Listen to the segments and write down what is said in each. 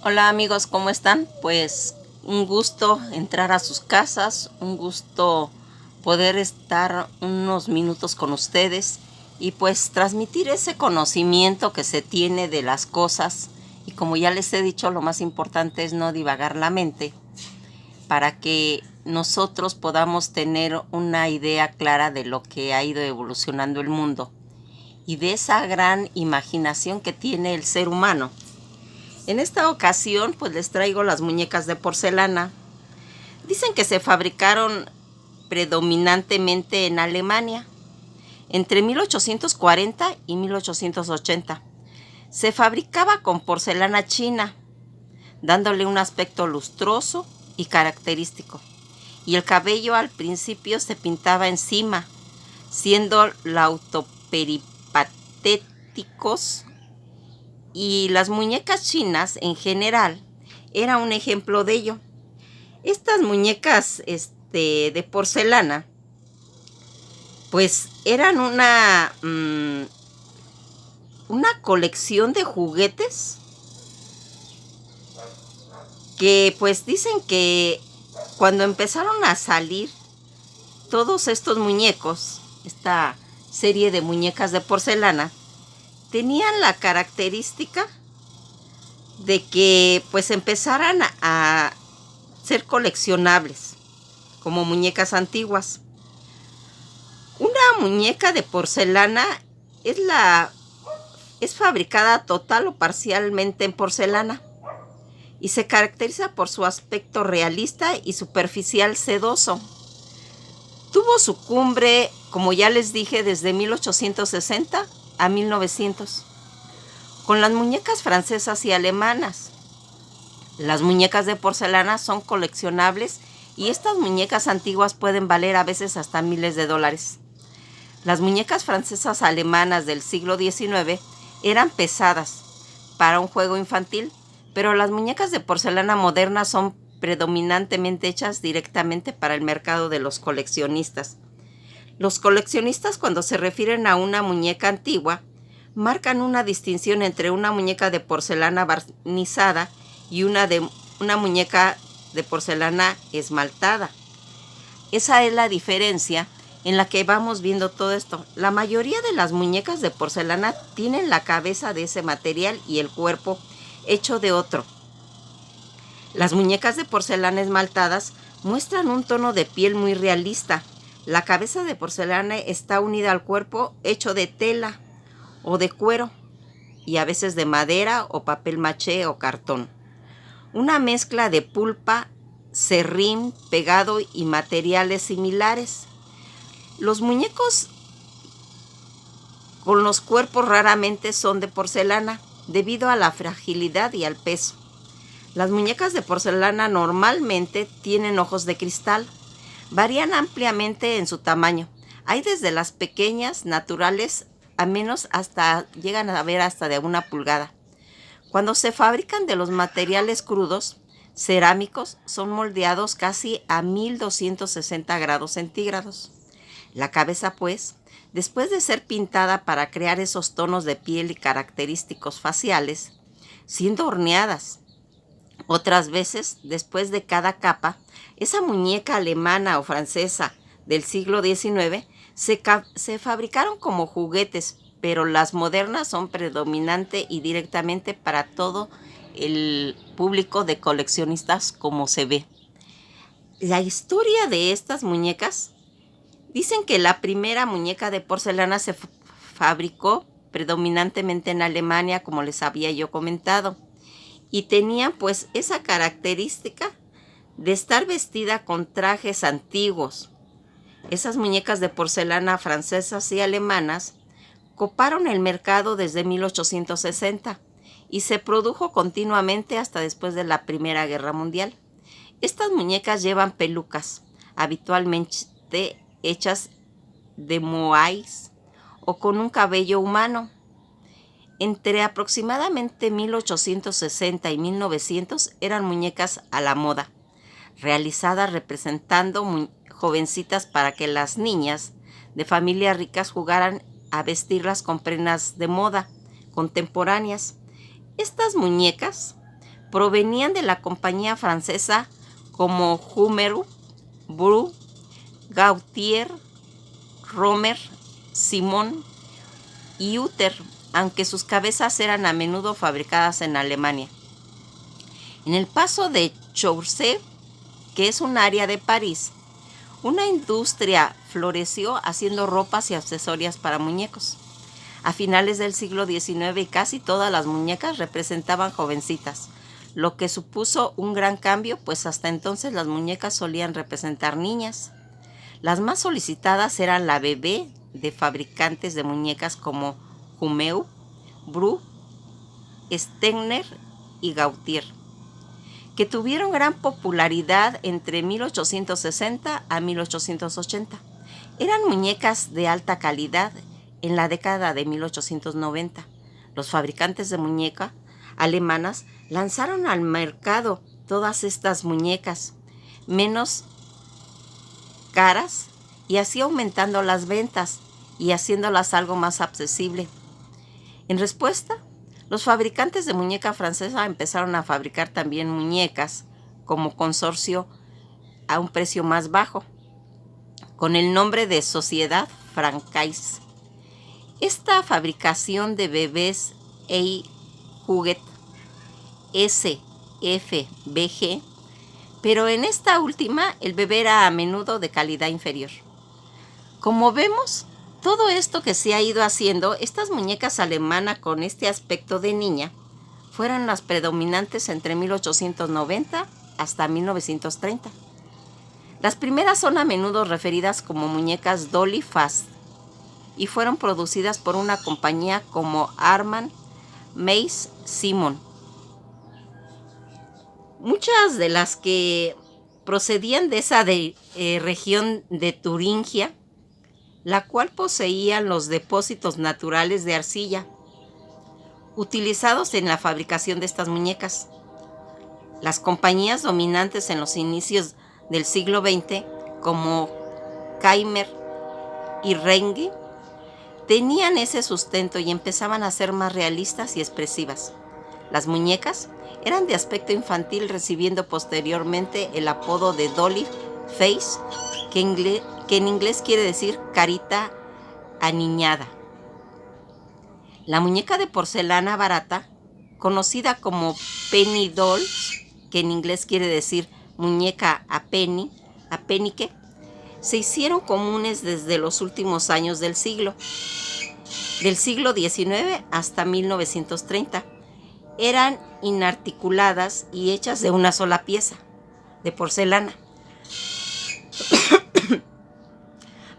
Hola amigos, ¿cómo están? Pues un gusto entrar a sus casas, un gusto poder estar unos minutos con ustedes y pues transmitir ese conocimiento que se tiene de las cosas. Y como ya les he dicho, lo más importante es no divagar la mente para que nosotros podamos tener una idea clara de lo que ha ido evolucionando el mundo y de esa gran imaginación que tiene el ser humano. En esta ocasión pues les traigo las muñecas de porcelana. Dicen que se fabricaron predominantemente en Alemania entre 1840 y 1880. Se fabricaba con porcelana china, dándole un aspecto lustroso y característico. Y el cabello al principio se pintaba encima, siendo lautoperipatéticos, y las muñecas chinas en general era un ejemplo de ello. Estas muñecas de porcelana pues eran una colección de juguetes que pues dicen que cuando empezaron a salir todos estos muñecos, esta serie de muñecas de porcelana, tenían la característica de que pues empezaran a ser coleccionables como muñecas antiguas. Una muñeca de porcelana es fabricada total o parcialmente en porcelana y se caracteriza por su aspecto realista y superficial sedoso. Tuvo su cumbre, como ya les dije, desde 1860 a 1900, con las muñecas francesas y alemanas. Las muñecas de porcelana son coleccionables y estas muñecas antiguas pueden valer a veces hasta miles de dólares. Las muñecas francesas alemanas del siglo XIX eran pesadas para un juego infantil, pero las muñecas de porcelana modernas son predominantemente hechas directamente para el mercado de los coleccionistas. Los coleccionistas, cuando se refieren a una muñeca antigua, marcan una distinción entre una muñeca de porcelana barnizada y una muñeca de porcelana esmaltada. Esa es la diferencia en la que vamos viendo todo esto. La mayoría de las muñecas de porcelana tienen la cabeza de ese material y el cuerpo hecho de otro. Las muñecas de porcelana esmaltadas muestran un tono de piel muy realista. La cabeza de porcelana está unida al cuerpo hecho de tela o de cuero y a veces de madera o papel maché o cartón. Una mezcla de pulpa, serrín, pegado y materiales similares. Los muñecos con los cuerpos raramente son de porcelana debido a la fragilidad y al peso. Las muñecas de porcelana normalmente tienen ojos de cristal. Varían ampliamente en su tamaño. Hay desde las pequeñas, naturales, a menos llegan a ver hasta de 1 pulgada. Cuando se fabrican de los materiales crudos, cerámicos, son moldeados casi a 1260 grados centígrados. La cabeza, pues, después de ser pintada para crear esos tonos de piel y característicos faciales, siendo horneadas. Otras veces, después de cada capa, esa muñeca alemana o francesa del siglo XIX se fabricaron como juguetes, pero las modernas son predominante y directamente para todo el público de coleccionistas, como se ve. La historia de estas muñecas, dicen que la primera muñeca de porcelana se fabricó predominantemente en Alemania, como les había yo comentado, y tenían pues esa característica de estar vestida con trajes antiguos. Esas muñecas de porcelana francesas y alemanas coparon el mercado desde 1860 y se produjo continuamente hasta después de la Primera Guerra Mundial. Estas muñecas llevan pelucas, habitualmente hechas de moáis o con un cabello humano. Entre aproximadamente 1860 y 1900 eran muñecas a la moda, realizadas representando jovencitas para que las niñas de familias ricas jugaran a vestirlas con prendas de moda contemporáneas. Estas muñecas provenían de la compañía francesa como Humeru, Bru, Gautier, Romer, Simon y Uter, aunque sus cabezas eran a menudo fabricadas en Alemania. En el paso de Chourset, que es un área de París, una industria floreció haciendo ropas y accesorios para muñecos. A finales del siglo XIX casi todas las muñecas representaban jovencitas, lo que supuso un gran cambio, pues hasta entonces las muñecas solían representar niñas. Las más solicitadas eran la bebé de fabricantes de muñecas como Humeu, Bru, Stegner y Gautier, que tuvieron gran popularidad entre 1860 a 1880. Eran muñecas de alta calidad. En la década de 1890, los fabricantes de muñecas alemanas lanzaron al mercado todas estas muñecas menos caras y así aumentando las ventas y haciéndolas algo más accesible. En respuesta, los fabricantes de muñeca francesa empezaron a fabricar también muñecas como consorcio a un precio más bajo, con el nombre de Sociedad Francaise. Esta fabricación de bebés Juguet SFBG, pero en esta última el bebé era a menudo de calidad inferior. Como vemos, todo esto que se ha ido haciendo, estas muñecas alemanas con este aspecto de niña, fueron las predominantes entre 1890 hasta 1930. Las primeras son a menudo referidas como muñecas Dolly Fast y fueron producidas por una compañía como Arman Mace Simon. Muchas de las que procedían de esa región de Turingia, la cual poseían los depósitos naturales de arcilla utilizados en la fabricación de estas muñecas. Las compañías dominantes en los inicios del siglo XX, como Keimer y Renge, tenían ese sustento y empezaban a ser más realistas y expresivas. Las muñecas eran de aspecto infantil, recibiendo posteriormente el apodo de Dolly Face, que en inglés quiere decir carita aniñada. La muñeca de porcelana barata, conocida como penny dolls, que en inglés quiere decir muñeca a penique, se hicieron comunes desde los últimos años del siglo XIX hasta 1930. Eran inarticuladas y hechas de una sola pieza, de porcelana.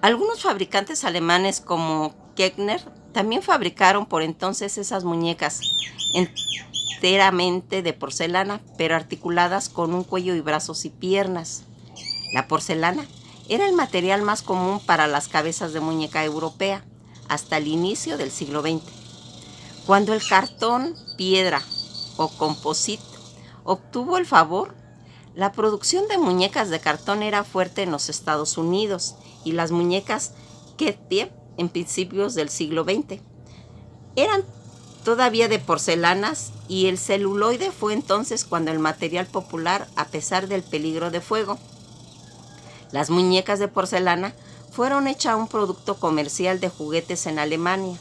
Algunos fabricantes alemanes como Kegner también fabricaron por entonces esas muñecas enteramente de porcelana, pero articuladas con un cuello y brazos y piernas. La porcelana era el material más común para las cabezas de muñeca europea hasta el inicio del siglo XX, cuando el cartón, piedra o composite obtuvo el favor. La producción de muñecas de cartón era fuerte en los Estados Unidos y las muñecas Ketpier en principios del siglo XX eran todavía de porcelanas, y el celuloide fue entonces cuando el material popular, a pesar del peligro de fuego. Las muñecas de porcelana fueron hechas un producto comercial de juguetes en Alemania,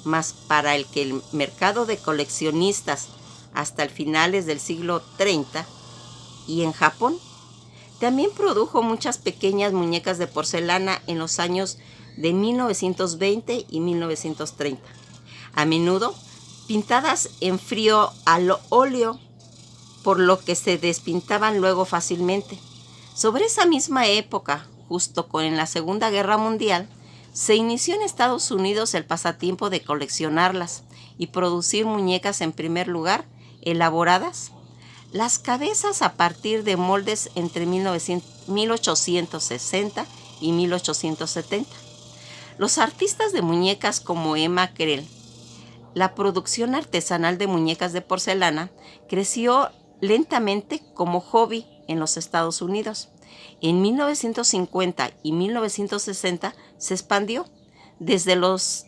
mas para el que el mercado de coleccionistas hasta el finales del siglo 30, y en Japón también produjo muchas pequeñas muñecas de porcelana en los años de 1920 y 1930, a menudo pintadas en frío al óleo, por lo que se despintaban luego fácilmente. Sobre esa misma época, justo en la Segunda Guerra Mundial, se inició en Estados Unidos el pasatiempo de coleccionarlas y producir muñecas, en primer lugar elaboradas las cabezas a partir de moldes entre 1860 y 1870. Los artistas de muñecas como Emma Krell. La producción artesanal de muñecas de porcelana creció lentamente como hobby en los Estados Unidos. En 1950 y 1960 se expandió desde los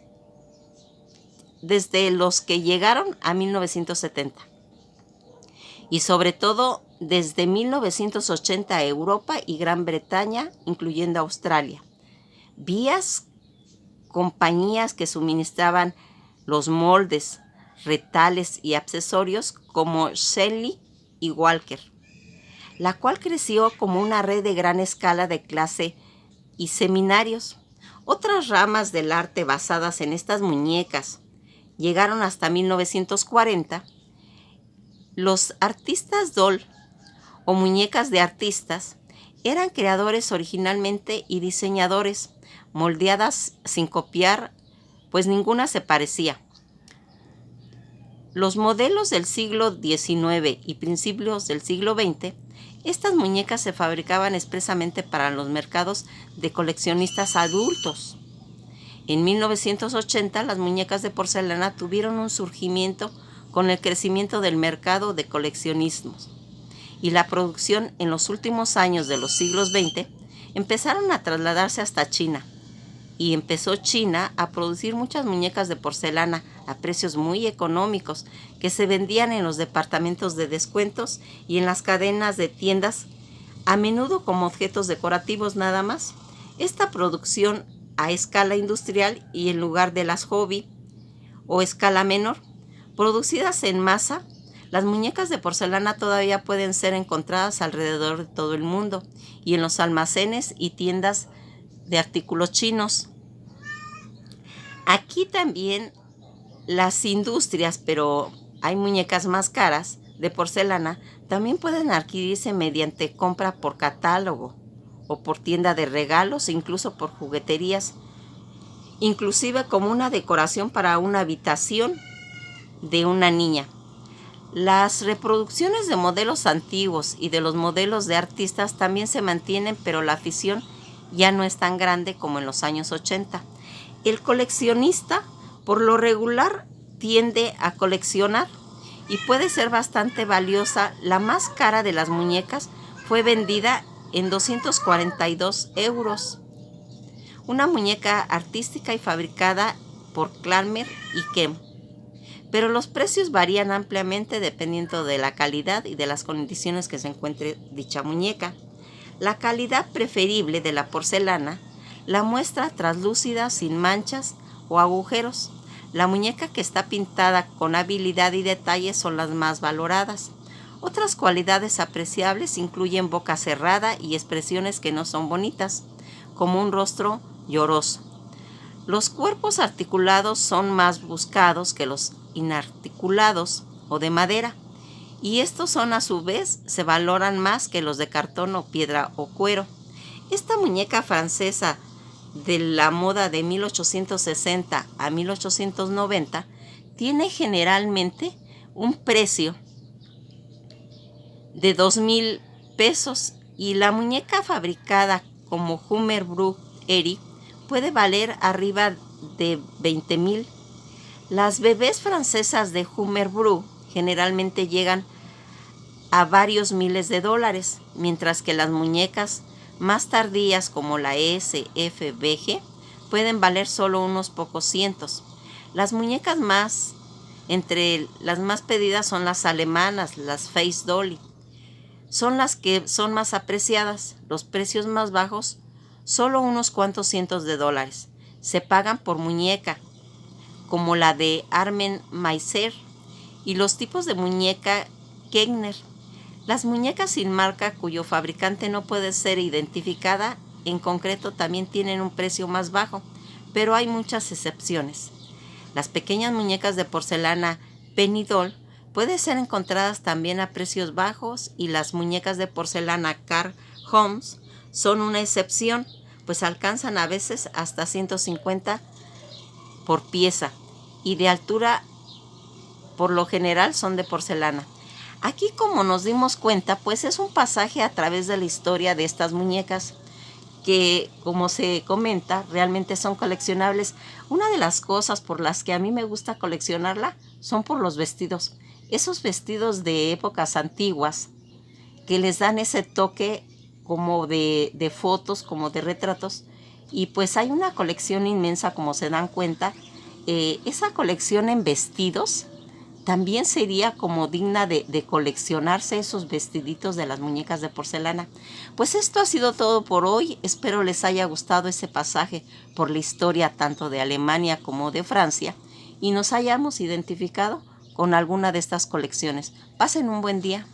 que llegaron a 1970. y sobre todo desde 1980 a Europa y Gran Bretaña, incluyendo Australia. Vías compañías que suministraban los moldes, retales y accesorios como Shelley y Walker, la cual creció como una red de gran escala de clase y seminarios. Otras ramas del arte basadas en estas muñecas llegaron hasta 1940. Los artistas doll o muñecas de artistas eran creadores originalmente y diseñadores, moldeadas sin copiar, pues ninguna se parecía. Los modelos del siglo XIX y principios del siglo XX, estas muñecas se fabricaban expresamente para los mercados de coleccionistas adultos. En 1980, las muñecas de porcelana tuvieron un surgimiento con el crecimiento del mercado de coleccionismos y la producción en los últimos años de los siglos XX empezaron a trasladarse hasta China, y empezó China a producir muchas muñecas de porcelana a precios muy económicos que se vendían en los departamentos de descuentos y en las cadenas de tiendas, a menudo como objetos decorativos nada más. Esta producción a escala industrial y en lugar de las hobby o escala menor, producidas en masa, las muñecas de porcelana todavía pueden ser encontradas alrededor de todo el mundo y en los almacenes y tiendas de artículos chinos. Aquí también las industrias, pero hay muñecas más caras de porcelana, también pueden adquirirse mediante compra por catálogo o por tienda de regalos, incluso por jugueterías, inclusive como una decoración para una habitación de una niña. Las reproducciones de modelos antiguos y de los modelos de artistas también se mantienen, pero la afición ya no es tan grande como en los años 80. El coleccionista, por lo regular, tiende a coleccionar y puede ser bastante valiosa. La más cara de las muñecas fue vendida en 242 euros. Una muñeca artística y fabricada por Chalmers y Kemp. Pero los precios varían ampliamente dependiendo de la calidad y de las condiciones que se encuentre dicha muñeca. La calidad preferible de la porcelana la muestra translúcida sin manchas o agujeros. La muñeca que está pintada con habilidad y detalle son las más valoradas. Otras cualidades apreciables incluyen boca cerrada y expresiones que no son bonitas, como un rostro lloroso. Los cuerpos articulados son más buscados que los inarticulados o de madera, y estos son a su vez se valoran más que los de cartón o piedra o cuero. Esta muñeca francesa de la moda de 1860 a 1890 tiene generalmente un precio de 2,000 pesos y la muñeca fabricada como Hummer Brook Eri puede valer arriba de 20,000. Las bebés francesas de Hummer Brook generalmente llegan a varios miles de dólares, mientras que las muñecas más tardías como la SFBG pueden valer solo unos pocos cientos. Las muñecas entre las más pedidas son las alemanas, las Face Dolly. Son las que son más apreciadas. Los precios más bajos, solo unos cuantos cientos de dólares, se pagan por muñeca, como la de Armen Meiser y los tipos de muñeca Kegner. Las muñecas sin marca cuyo fabricante no puede ser identificada en concreto también tienen un precio más bajo, pero hay muchas excepciones. Las pequeñas muñecas de porcelana Penny Doll pueden ser encontradas también a precios bajos y las muñecas de porcelana Carl Holmes son una excepción, pues alcanzan a veces hasta 150 por pieza y de altura por lo general son de porcelana. Aquí, como nos dimos cuenta, pues es un pasaje a través de la historia de estas muñecas que, como se comenta, realmente son coleccionables. Una de las cosas por las que a mí me gusta coleccionarla son por los vestidos. Esos vestidos de épocas antiguas que les dan ese toque como de fotos, como de retratos. Y pues hay una colección inmensa, como se dan cuenta. Esa colección en vestidos también sería como digna de coleccionarse esos vestiditos de las muñecas de porcelana. Pues esto ha sido todo por hoy. Espero les haya gustado ese pasaje por la historia tanto de Alemania como de Francia y nos hayamos identificado con alguna de estas colecciones. Pasen un buen día.